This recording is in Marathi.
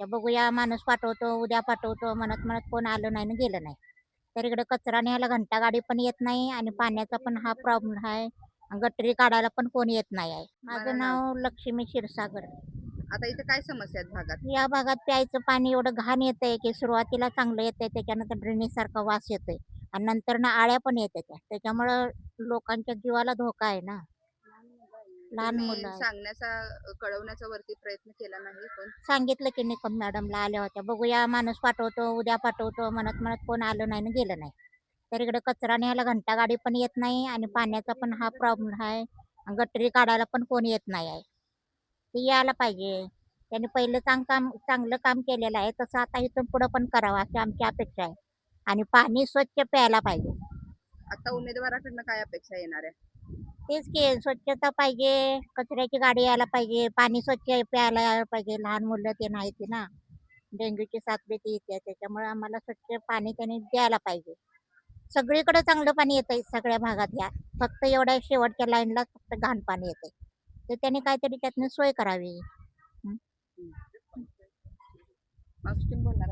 होत्या. बघूया माणूस पाठवतो, उद्या पाठवतो म्हणत म्हणत कोण आलं नाही आणि गेलं नाही. तर इकडे कचरा न्यायला घंटागाडी पण येत नाही आणि पाण्याचा पण हा प्रॉब्लेम आहे. गटारी काढायला पण कोण येत नाही आहे. मला माझं नाव नाव लक्ष्मी क्षीरसागर. आता इथे काय समस्या आहेत भागात? या भागात प्यायचं पाणी एवढं घाण येतंय, की सुरुवातीला चांगलं येतंय, त्याच्यानंतर ड्रेनेजसारखा वास येतोय आणि नंतर ना आळ्या पण येतात. त्याच्यामुळं लोकांच्या जीवाला धोका आहे ना. लहान मुलं तुम्ही आहेत. सांगण्याचा कळवण्याचा वरती प्रयत्न केला नाही पण सांगितलं की निकम मॅडमला आल्या होत्या. बघूया माणूस पाठवतो, उद्या पाठवतो म्हणत म्हणत कोण आलं नाही आणि गेलं नाही. तर इकडे कचरा न्यायला घंटागाडी पण येत नाही आणि पाण्याचा पण हा प्रॉब्लेम आहे. गटारी काढायला पण कोण येत नाही आहे. ते यायला पाहिजे. त्यांनी पहिलं चांगलं काम केलेलं आहे, तसं आता इथून पुढं पण करावं अशी आमची अपेक्षा आहे. आणि पाणी स्वच्छ प्यायला पाहिजे. आता उमेदवाराकडनं काय अपेक्षा येणार आहे? तेच की स्वच्छता पाहिजे, कचऱ्याची गाडी यायला पाहिजे, पाणी स्वच्छ प्यायला यायला पाहिजे. लहान मुलं ते नाहीत ना, डेंग्यूची साथ भीती येते. त्याच्यामुळे आम्हाला स्वच्छ पाणी त्यांनी द्यायला पाहिजे. सगळीकडे चांगलं पाणी येतंय सगळ्या भागात या. फक्त एवढ्या शेवटच्या लाईनलाच फक्त घाण पाणी येतंय. तर त्यांनी काहीतरी त्यातनं सोय करावी. हं. मावशी तुम्ही बोलणार